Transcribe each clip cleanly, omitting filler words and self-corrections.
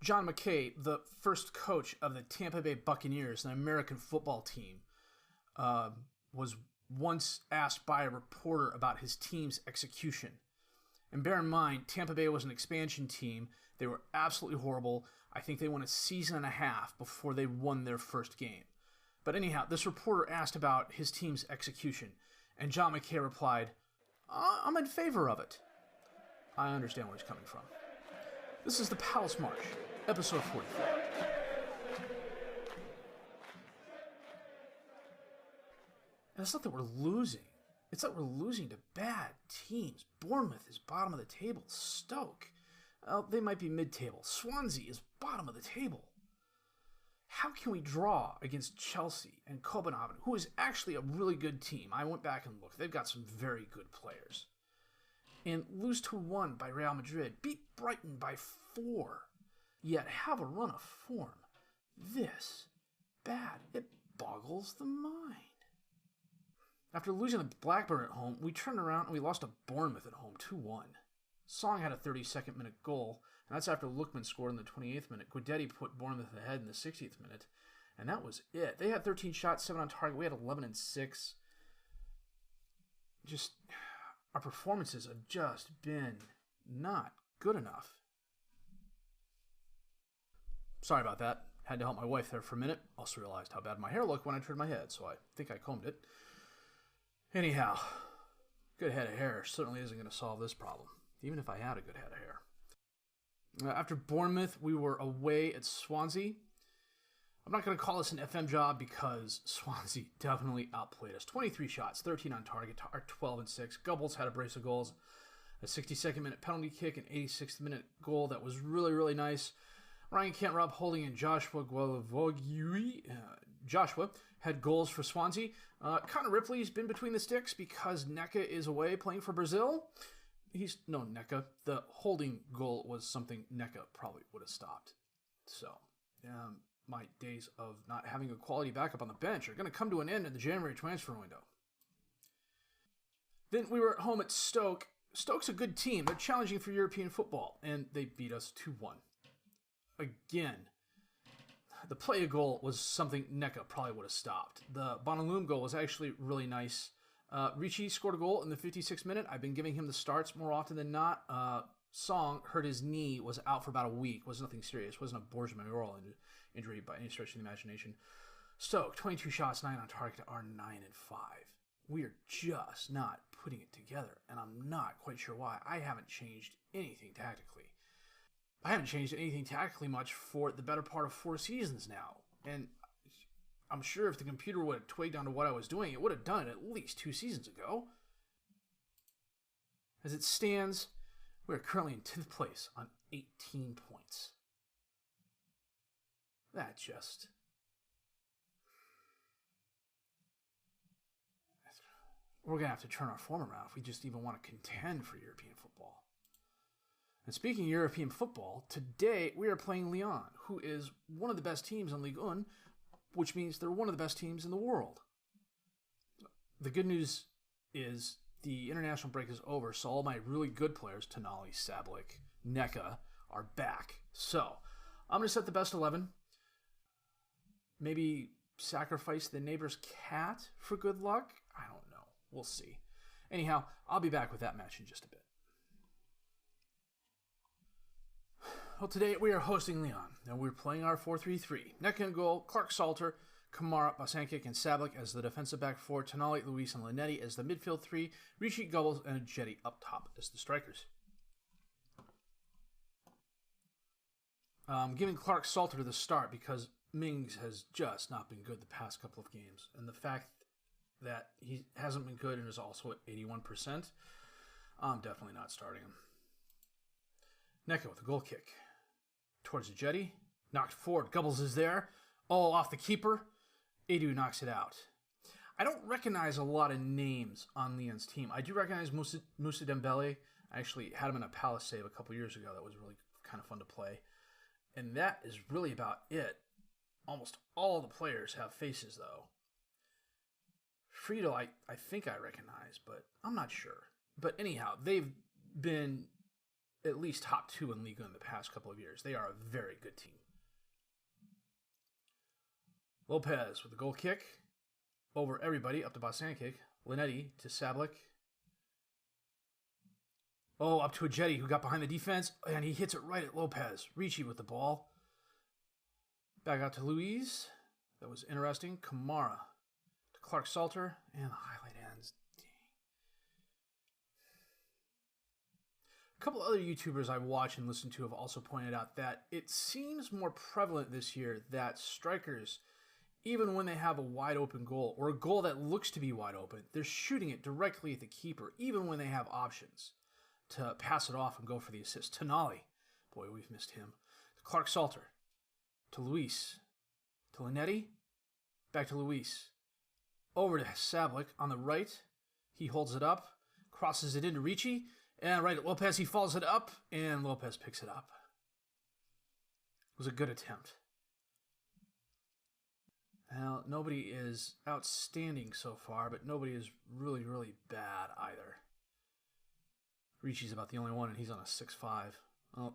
John McKay, the first coach of the Tampa Bay Buccaneers, an American football team, was once asked by a reporter about his team's execution. And bear in mind, Tampa Bay was an expansion team. They were absolutely horrible. I think they won a season and a half before they won their first game. But anyhow, this reporter asked about his team's execution, and John McKay replied, I'm in favor of it. I understand where he's coming from. This is the Palace March, episode 44. And it's not that we're losing. It's that we're losing to bad teams. Bournemouth is bottom of the table. Stoke, they might be mid-table. Swansea is bottom of the table. How can we draw against Chelsea and Copenhagen, who is actually a really good team? I went back and looked. They've got some very good players. And lose to 1 by Real Madrid. Beat Brighton by 4. Yet have a run of form this bad. It boggles the mind. After losing to Blackburn at home, we turned around and we lost to Bournemouth at home 2-1. Song had a 32nd minute goal, and that's after Lookman scored in the 28th minute. Guidetti put Bournemouth ahead in the 60th minute, and that was it. They had 13 shots, 7 on target. We had 11 and 6. Just, our performances have just been not good enough. Sorry about that. Had to help my wife there for a minute. Also realized how bad my hair looked when I turned my head, so I think I combed it. Anyhow, good head of hair certainly isn't going to solve this problem, even if I had a good head of hair. After Bournemouth, we were away at Swansea. I'm not going to call this an FM job because Swansea definitely outplayed us. 23 shots, 13 on target, our 12 and 6. Gubbles had a brace of goals, a 62nd minute penalty kick, an 86th minute goal that was really, really nice. Ryan Kent, Rob Holding, and Joshua Gualavogui. Joshua had goals for Swansea. Connor Ripley's been between the sticks because Neca is away playing for Brazil. He's no Neca. The Holding goal was something Neca probably would have stopped. So, my days of not having a quality backup on the bench are going to come to an end in the January transfer window. Then we were at home at Stoke. Stoke's a good team. They're challenging for European football, and they beat us 2-1. Again, the play goal was something Neca probably would have stopped. The Bonaloom goal was actually really nice. Ricci scored a goal in the 56th minute. I've been giving him the starts more often than not. Song hurt his knee, was out for about a week. Was nothing serious. Wasn't a Borgia Mayoral injury by any stretch of the imagination. Stoke, 22 shots, 9 on target to our 9 and 5. We are just not putting it together, and I'm not quite sure why. I haven't changed anything tactically. I haven't changed anything tactically much for the better part of 4 seasons now. And I'm sure if the computer would have twigged onto what I was doing, it would have done it at least 2 seasons ago. As it stands, we are currently in 10th place on 18 points. That just... We're going to have to turn our form around if we just even want to contend for European football. And speaking of European football, today we are playing Lyons, who is one of the best teams in Ligue 1, which means they're one of the best teams in the world. The good news is the international break is over, so all my really good players, Tonali, Sablik, Neca, are back. So, I'm going to set the best 11. Maybe sacrifice the neighbor's cat for good luck? I don't know. We'll see. Anyhow, I'll be back with that match in just a bit. Well, today we are hosting Lyons, and we're playing our 4-3-3. Neca in goal, Clark Salter, Kamara, Bosankic, and Sablik as the defensive back four, Tonali, Luis, and Linetti as the midfield three, Ricci, Gubbles, and Jetty up top as the strikers. Giving Clark Salter the start because Mings has just not been good the past couple of games, and the fact that he hasn't been good and is also at 81%, I'm definitely not starting him. Neca with a goal kick. Towards the Jetty. Knocked forward. Gubbles is there. All off the keeper. Edu knocks it out. I don't recognize a lot of names on Lyons' team. I do recognize Moussa Dembele. I actually had him in a Palace save a couple years ago. That was really kind of fun to play. And that is really about it. Almost all the players have faces, though. Friedel, I think I recognize, but I'm not sure. But anyhow, they've been at least top 2 in Ligue in the past couple of years. They are a very good team. Lopez with the goal kick. Over everybody, up to Bosancic. Linetti to Sablik. Oh, up to a Jetty who got behind the defense, and he hits it right at Lopez. Ricci with the ball. Back out to Luis. That was interesting. Kamara to Clark Salter, and the highlight ends. Dang. A couple other YouTubers I watch and listen to have also pointed out that it seems more prevalent this year that strikers, even when they have a wide open goal or a goal that looks to be wide open, they're shooting it directly at the keeper, even when they have options to pass it off and go for the assist. Tonali, boy, we've missed him. To Clark Salter, to Luis, to Linetti, back to Luis. Over to Sablik on the right. He holds it up, crosses it into Ricci, and right at Lopez, he follows it up, and Lopez picks it up. It was a good attempt. Well, nobody is outstanding so far, but nobody is really, really bad either. Ricci's about the only one, and he's on a 6'5". Well,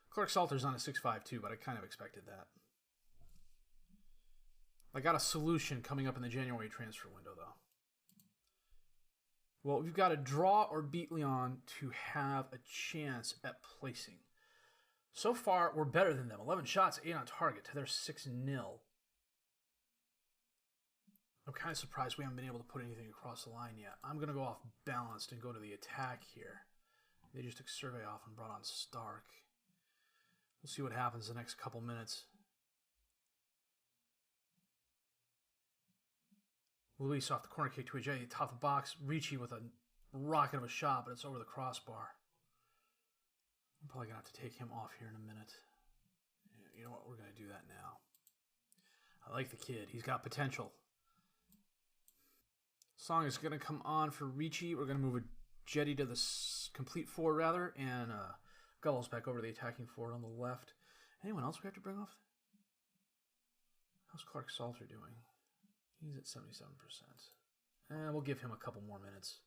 Clark Salter's on a 6'5" too, but I kind of expected that. I got a solution coming up in the January transfer window, though. Well, we've got to draw or beat Lyons to have a chance at placing. So far, we're better than them. 11 shots, 8 on target to their 6-0. I'm kind of surprised we haven't been able to put anything across the line yet. I'm going to go off balanced and go to the attack here. They just took Survey off and brought on Stark. We'll see what happens the next couple minutes. Luis off the corner kick to Ajay, top of the box. Ricci with a rocket of a shot, but it's over the crossbar. I'm probably going to have to take him off here in a minute. You know what? We're going to do that now. I like the kid. He's got potential. Song is going to come on for Ricci. We're going to move a Jetty to the complete forward, rather, and Gull's back over to the attacking forward on the left. Anyone else we have to bring off? How's Clark Salter doing? He's at 77%. And we'll give him a couple more minutes.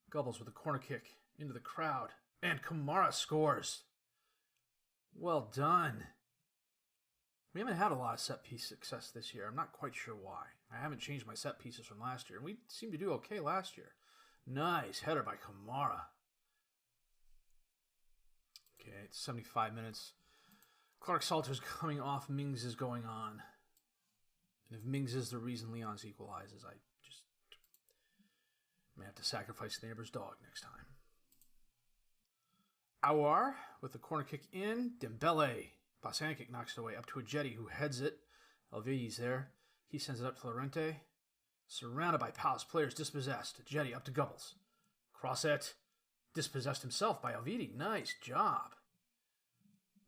Gubbles with a corner kick into the crowd. And Kamara scores. Well done. We haven't had a lot of set-piece success this year. I'm not quite sure why. I haven't changed my set pieces from last year. We seemed to do okay last year. Nice header by Kamara. Okay, it's 75 minutes. Clark Salter's coming off. Mings is going on. And if Mings is the reason Lyons equalizes, I just may have to sacrifice the neighbor's dog next time. Awar with the corner kick in. Dembele. Bosancic knocks it away up to a Jetty who heads it. Elvidi's there. He sends it up to Lorente. Surrounded by Palace players, dispossessed. Jetty up to Gubbles. Cross it. Dispossessed himself by Elvidi. Nice job.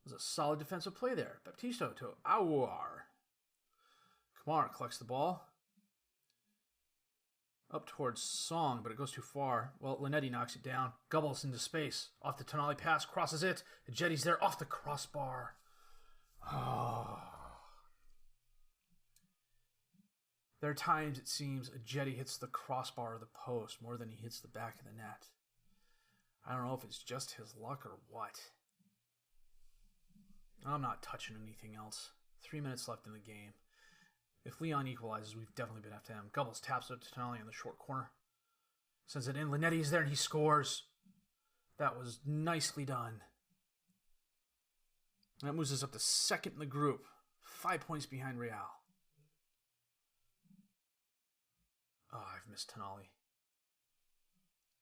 It was a solid defensive play there. Baptisto to Awar. Kamara collects the ball. Up towards Song, but it goes too far. Well, Linetti knocks it down. Gubbles into space. Off the Tonali pass, crosses it. The Jetty's there, off the crossbar. Oh. There are times, it seems, a Jetty hits the crossbar or the post more than he hits the back of the net. I don't know if it's just his luck or what. I'm not touching anything else. 3 minutes left in the game. If Lyons equalizes, we've definitely been after him. Gubbles taps it to Tonali in the short corner. Sends it in. Linetti is there and he scores. That was nicely done. That moves us up to second in the group. 5 points behind Real. Oh, I've missed Tonali.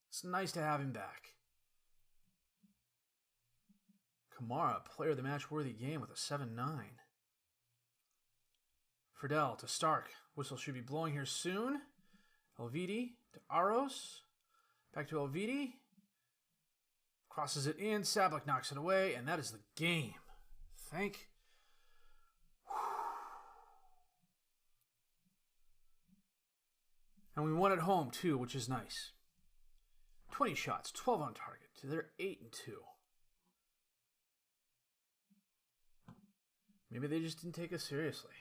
It's nice to have him back. Kamara, player of the match-worthy game with a 7-9. Friedel to Stark. Whistle should be blowing here soon. Elvidi to Aros. Back to Elvidi. Crosses it in. Sablik knocks it away. And that is the game. Thank. And we won at home too, which is nice. 20 shots, 12 on target. To their 8-2. Maybe they just didn't take us seriously.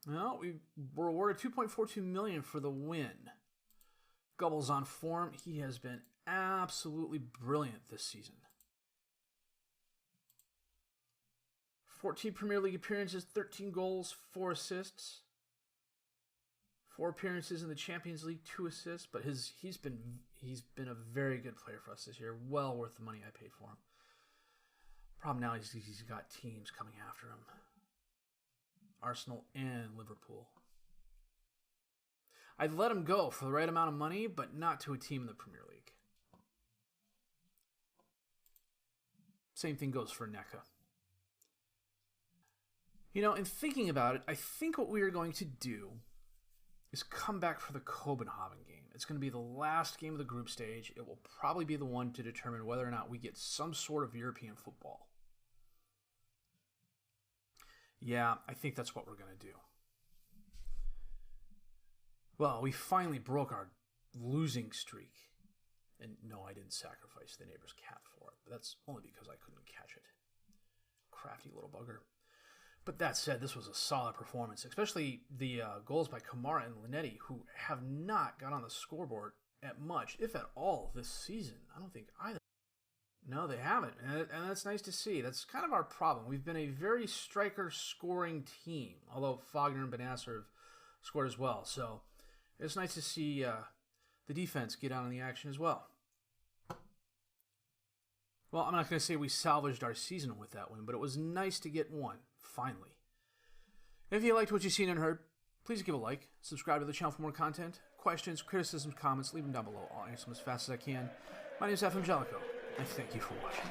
Well, we were awarded $2.42 million for the win. Gubble's on form. He has been absolutely brilliant this season. 14 Premier League appearances, 13 goals, 4 assists. 4 appearances in the Champions League, 2 assists. But he's been a very good player for us this year. Well worth the money I paid for him. Problem now is he's got teams coming after him. Arsenal and Liverpool. I'd let him go for the right amount of money, but not to a team in the Premier League. Same thing goes for Neca. You know, in thinking about it, I think what we are going to do is come back for the Copenhagen game. It's going to be the last game of the group stage. It will probably be the one to determine whether or not we get some sort of European football. Yeah, I think that's what we're going to do. Well, we finally broke our losing streak. And no, I didn't sacrifice the neighbor's cat for it. But that's only because I couldn't catch it. Crafty little bugger. But that said, this was a solid performance, especially the goals by Kamara and Linetti, who have not got on the scoreboard at much, if at all, this season. I don't think either. No, they haven't, and that's nice to see. That's kind of our problem. We've been a very striker-scoring team, although Fagner and Benacer have scored as well. So it's nice to see the defense get on in the action as well. Well, I'm not going to say we salvaged our season with that win, but it was nice to get one, finally. If you liked what you've seen and heard, please give a like, subscribe to the channel for more content. Questions, criticisms, comments, leave them down below. I'll answer them as fast as I can. My name is FM19, and thank you for watching.